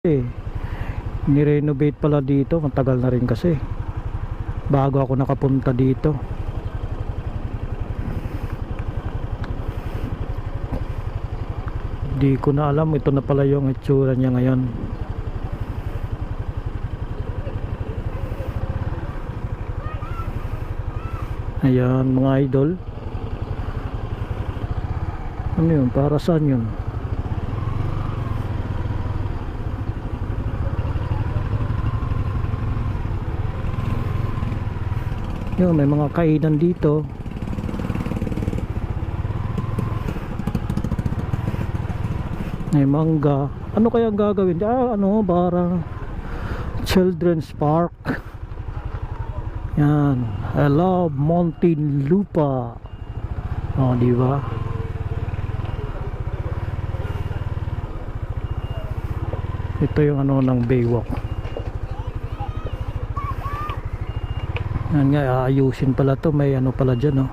eh, nirenovate pala dito, matagal na rin kasi bago ako nakapunta dito. Di ko na alam, ito na pala yung itsura niya ngayon. Ayan mga idol. Ano yun? Para saan yun? Yun, may mga kainan dito. May mangga. Ano kaya gagawin? Ano, parang children's park. Yan. I love Muntinlupa. Oh, di ba? Ito yung ano ng Baywalk. Yan nga, aayusin pala to. May ano pala dyan, oh.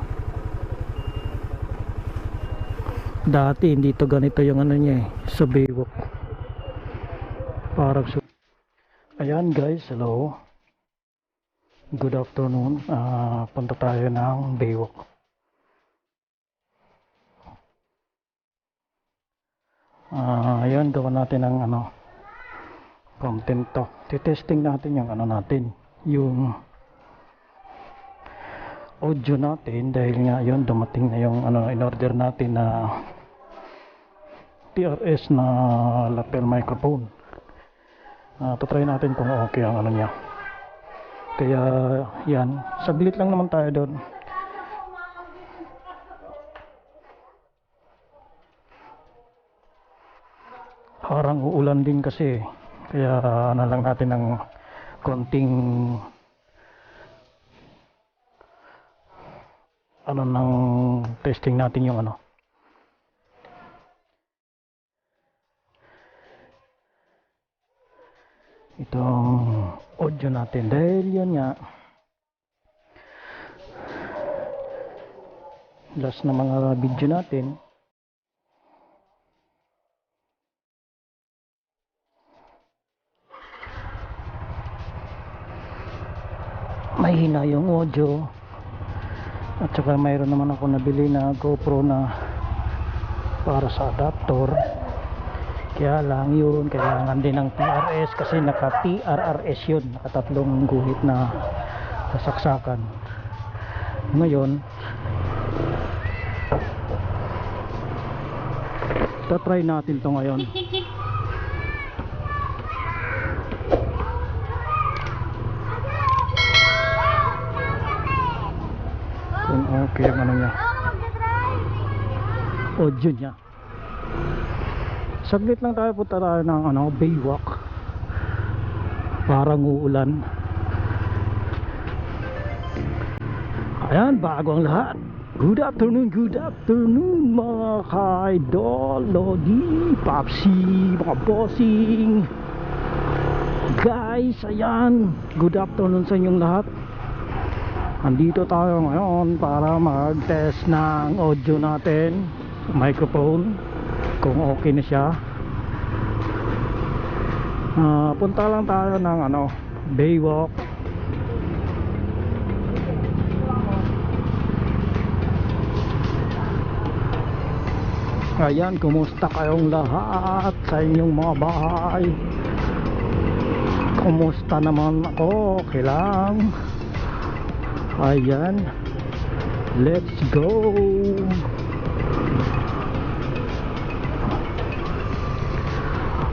Dati hindi to ganito yung ano niya eh, sa Baywalk. Parang ayan guys, hello. Good afternoon. Punta tayo ng Baywalk. Ayan, gawa natin ng ano, content to. Titesting natin yung ano natin, yung audio natin, dahil nga yun, dumating na yung ano, in order natin na PRS na lapel microphone. Try natin kung okay ang ano niya. Kaya yan, saglit lang naman tayo doon. Parang uulan din kasi, kaya ano lang natin ng konting ano ng testing natin yung ano. Itong audio natin, dahil yan nga last na mga video natin. Mahina yung audio, at saka mayroon naman ako nabili na GoPro na para sa adapter. Kaya lang yun, kailangan din ng PRS kasi naka TRRS yun, nakatatlong guhit na sasaksakan. Ngayon try natin to ngayon. Kung okay ang ano niya, audio niya. Saglit lang tayo, punta tayo ng ano, Baywalk. Parang uulan. Ayan, bago ang lahat. Good afternoon mga ka-idol, Lodi, Papsi, mga bossing. Guys, ayan, good afternoon sa inyong lahat. Andito tayo ngayon para mag-test ng audio natin, microphone, kung okay na siya. Punta lang tayo ng ano, Baywalk. Ayan, kumusta kayong lahat sa inyong mga bahay? Kumusta naman ako? Okay lang. Ayan, let's go.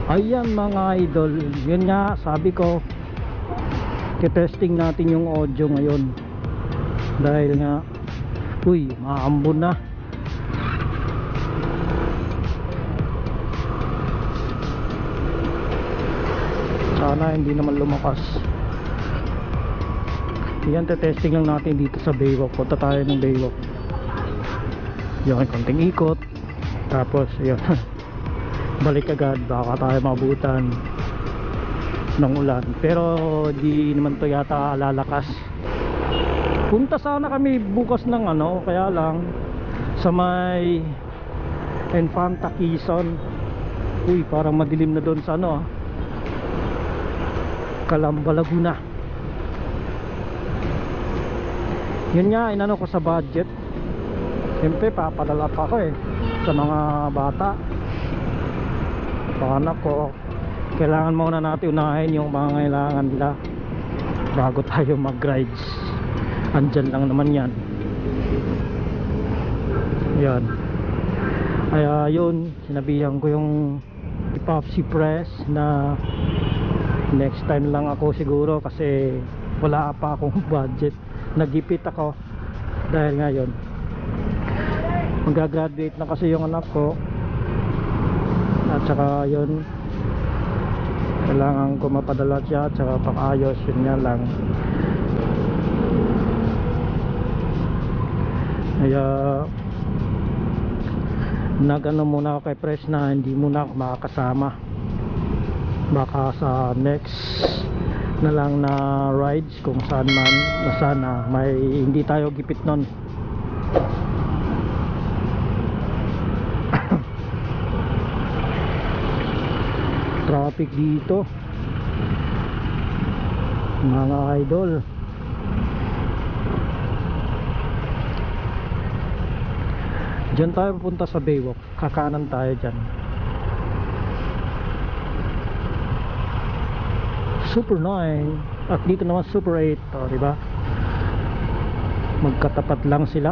Ayan mga idol, yun nga sabi ko, kitesting natin yung audio ngayon dahil nga maambon na. Sana hindi naman lumakas. Yan, testing lang natin dito sa Baywalk. Punta tayo ng Baywalk. Yung konting ikot, tapos yun balik agad, baka tayo mabutan ng ulan, pero di naman to yata lalakas. Punta sana kami bukas ng ano, kaya lang sa may Infanta Quezon. Parang madilim na doon sa ano, Calamba, Laguna. Yun nga, inano ko sa budget. Siyempre papadala pa ako sa mga bata. Anak ko, kailangan muna natin unahin yung mga kailangan nila bago tayo mag rides. Andyan lang naman yan. Yan. Kaya yun, sinabihan ko yung Popsi Press na next time lang ako siguro kasi wala pa akong budget. Nagipit ako dahil ngayon mag-graduate na kasi yung anak ko, at saka yun, kailangan ko mapadala siya at saka pang-ayos. Yun nga lang, kaya nag-ano muna ako kay Press na hindi muna ako makakasama. Baka sa next na lang na rides kung saan man na sana may hindi tayo gipit nun. Traffic dito mga idol. Diyan tayo pupunta sa Baywalk, kakanan tayo dyan. Super 9 at dito naman Super 8, diba? Magkatapat lang sila.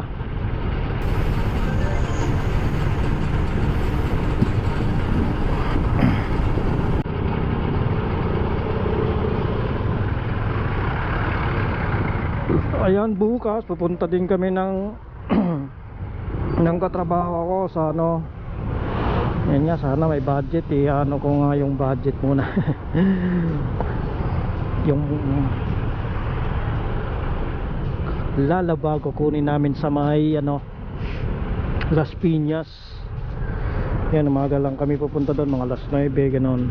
Ayan, bukas pupunta din kami ng ng katrabaho ko sa ano. Yan nga, sana may budget ano ko nga yung budget muna. Yung lalabago kunin namin sa may ano, Las Piñas. Yan, umaga lang kami pupunta doon, mga alas 9 ganon.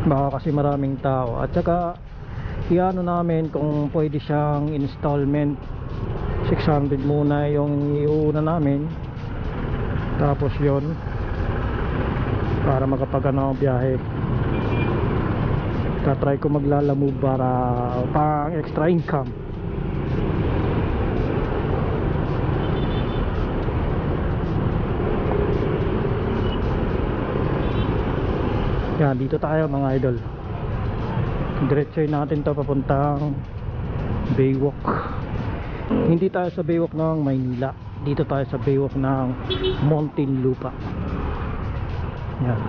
Baka kasi maraming tao. At saka iano namin kung pwede siyang installment. 600 muna yung iuna namin, tapos yon para makapagano ang biyahe. Tatry ko maglalamove para pang extra income. Yan, dito tayo mga idol. Diretsoy natin to papuntang Baywalk. Hindi tayo sa Baywalk ng Maynila, dito tayo sa Baywalk ng Muntinlupa. Yan.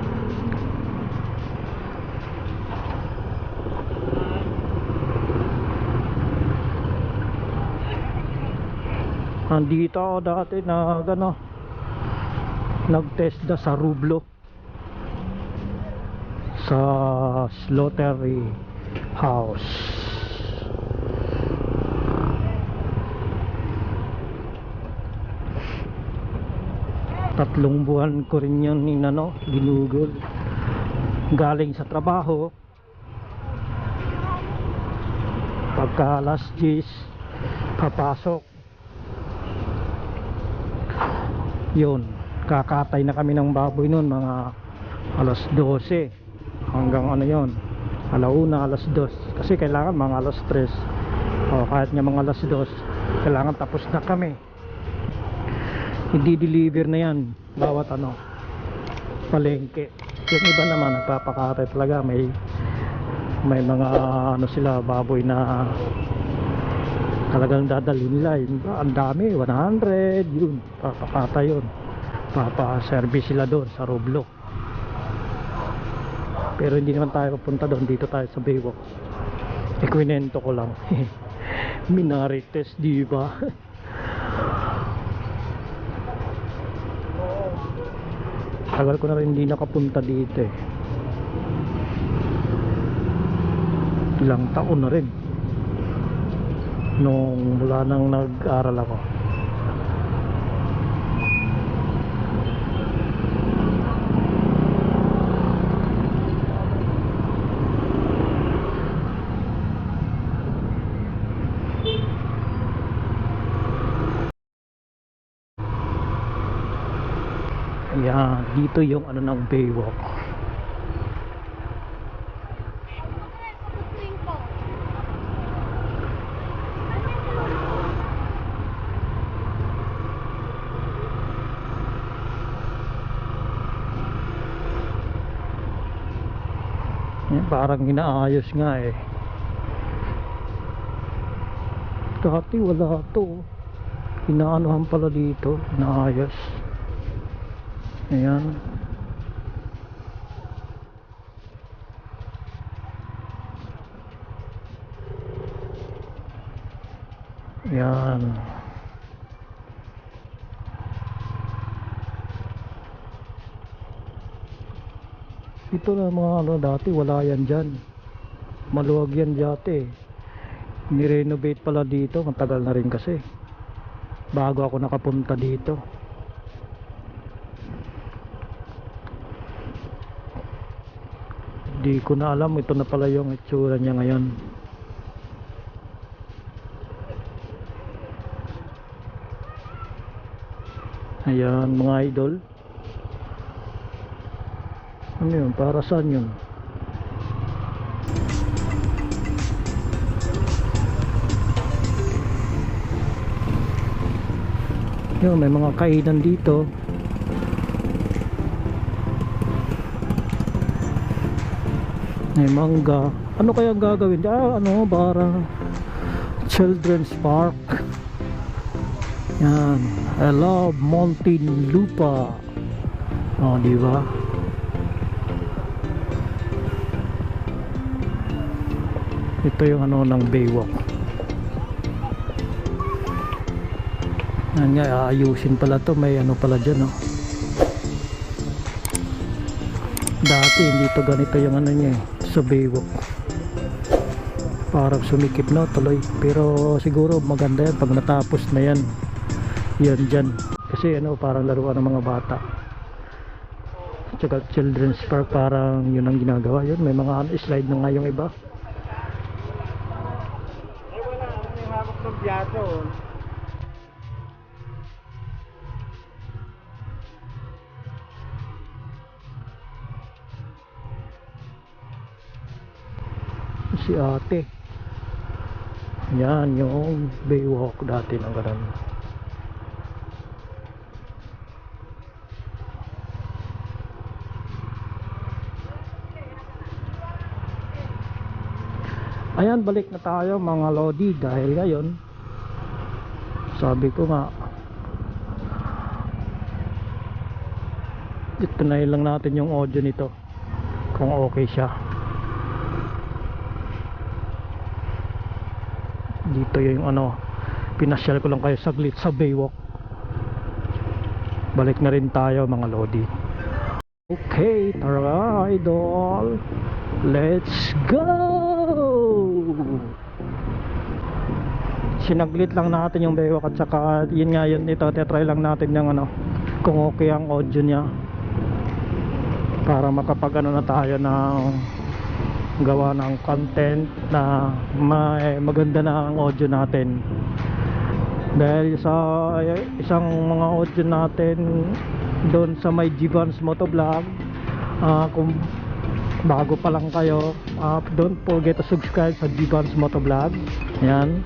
Andito ako dati na gano, nag-test sa Rublo, sa Slaughtery House. Tatlong buwan ko rin yun inano, ginugol. Galing sa trabaho, pagka alas 10 papasok, yun, kakatay na kami ng baboy nun mga alas 12 hanggang ano yon, alauna, alas 2, kasi kailangan mga alas 3 o kahit nga mga alas 2 kailangan tapos na kami. Hindi deliver na yan bawat ano, palengke. Yung iba naman nagpapakatay talaga, may mga ano sila, baboy na talagang dadalhin nila. Ang dami, 100 yun, papakatay yun, papaservice sila doon sa Roblox. Pero hindi naman tayo papunta doon, dito tayo sa Baywalk. Ikwinento ko lang. Minarites, di ba? Tagal ko na rin hindi nakapunta dito eh. Ilang taon na rin nung mula nang nag-aral ako. Ayan, dito yung ano ng Baywalk. Ayan, parang inaayos nga eh. Dati wala to. Inaanuhan pala dito, inaayos. Ayan. Ayan. Ito na mga ano, dati wala yan dyan. Maluwag yan dati. Nirenovate pala dito, matagal na rin kasi. Bago ako nakapunta dito. Di ko na alam, ito na pala yung itsura niya ngayon. Ayan mga idol. Ano yun? Para saan yun? Yun, may mga kainan dito. May mangga. Ano kaya gagawin? Ano, para children's park. Yan. I love Muntinlupa. Oh, di ba? Ito yung ano ng Baywalk. Yan nga, aayusin pala to. May ano pala dyan, no? Dati hindi to ganito yung ano niya eh, sa Baywalk. Parang sumikip na tuloy. Pero siguro maganda yan pag natapos na yan. Yan dyan. Kasi ano, parang laruan ng mga bata. Tsaka children's park, parang yun ang ginagawa. Yun, may mga slide na nga yung iba. May hawak ng biyato. Si ate. Yan yung Baywalk dati ng ganun. Ayan, balik na tayo mga lodi dahil ngayon sabi ko nga ito na lang natin yung audio nito kung okay siya. Dito yung ano, pinasyal ko lang kayo saglit sa Baywalk. Balik na rin tayo mga lodi. Okay, tara idol, let's go. Sinaglit lang natin yung Baywalk at saka yun nga yun, ito tetry lang natin yung ano, kung okay ang audio nya para makapag ano na tayo ng gawa ng content na maganda na ang audio natin. Dahil sa isang mga audio natin doon sa may Gvans Motovlog, kung bago pa lang kayo, don't forget to subscribe sa Gvans Motovlog. Yan,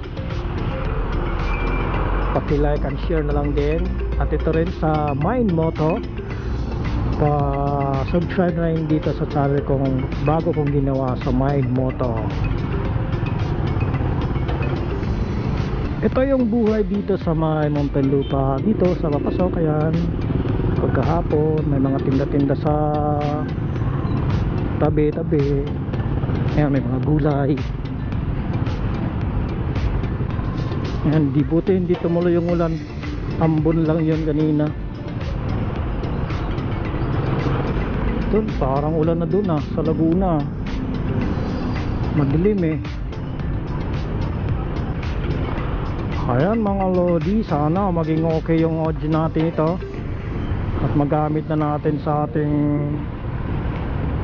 paki-like and share na lang din. At ito rin sa Mind Moto, subscribe na rin dito sa channel kong bago kong ginawa sa Mind Moto. Ito yung buhay dito sa may Muntinlupa, dito sa papasok. Ayan, pagkahapon may mga tinda-tinda sa tabi-tabi. Ayan, may mga gulay. Ayan, di buti hindi tumuloy yung ulan, ambon lang yun kanina. Doon, parang ulan na doon sa Laguna. Madilim eh. Ayan mga lodi, sana maging okay yung audio natin ito at magamit na natin sa ating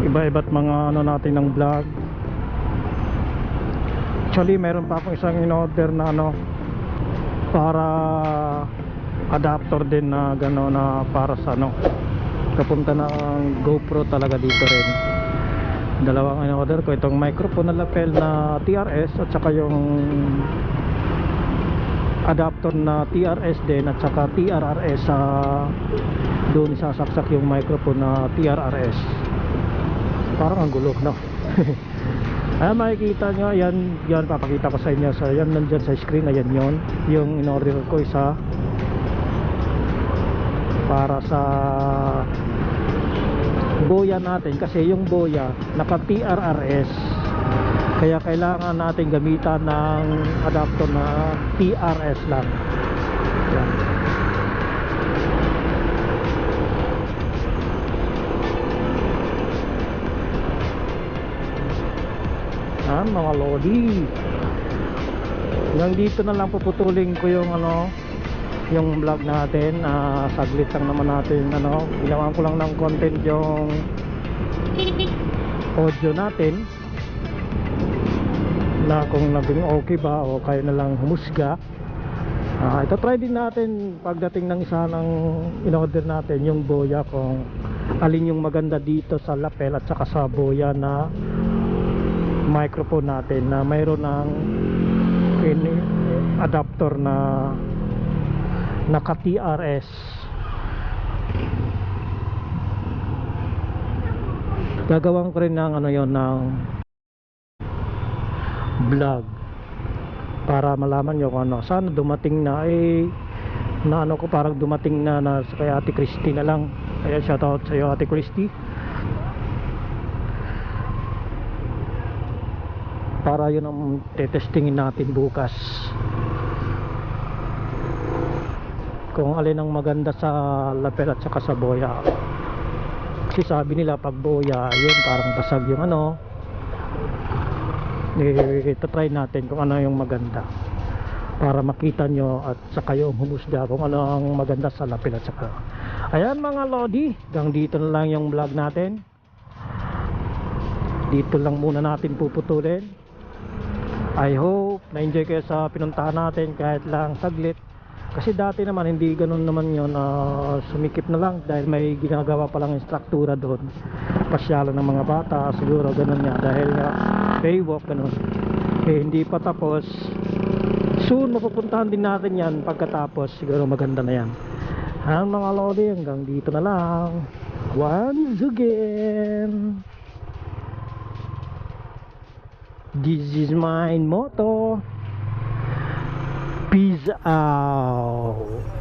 iba-iba't mga ano natin ng vlog. Actually meron pa akong isang in-order na ano, para adapter din na gano'n, na para sa ano, papunta ng GoPro talaga dito rin. Dalawang in-order ko, itong microphone na lapel na TRS at saka yung adapter na TRS din at saka TRRS sa doon isasaksak yung microphone na TRRS. Parang ang gulo, no? Ayan, makikita nyo, yan papakita ko sa inyo. So yan nandyan sa screen, ayan yon yung in-order ko, isa para sa boya natin, kasi yung boya naka TRRS, kaya kailangan natin gamitan ng adapter na TRS lang. Yan. Mga lodi, hanggang dito na lang puputulin ko yung yung vlog natin. Saglit lang naman natin, ginawan ko lang ng content yung audio natin, na kung naging okay ba o kayo na lang humusga. Ito try din natin pagdating ng isa ng in-order natin, yung boya, kung alin yung maganda dito sa lapel at saka sa boya na microphone natin na mayroon ng adapter na naka TRS. Gagawin ko rin ng ng vlog para malaman nyo kung sana dumating na ko, parang dumating na sa kay Ate Christy na lang. Kaya shoutout sa iyo, Ate Christy, para yun ang tetestingin natin bukas, kung alin ang maganda sa lapel at saka sa boya. Kasi sabi nila pag boya, yun parang basag yung try natin kung ano yung maganda para makita nyo at saka yung humusga kung ano ang maganda sa lapel at saka. Ayan mga lodi, hanggang dito na lang yung vlog natin. Dito lang muna natin puputulin. I hope na-enjoy kayo sa pinuntahan natin kahit lang saglit. Kasi dati naman hindi ganun naman yun, sumikip na lang dahil may ginagawa palang instruktura doon. Pasyalan ng mga bata, siguro ganun nga, dahil nga paywalk ganun. Hindi pa tapos. Soon mapupuntahan din natin yan pagkatapos, siguro maganda na yan. Ang mga lodi, hanggang dito na lang. Once again, this is my motto. Peace out.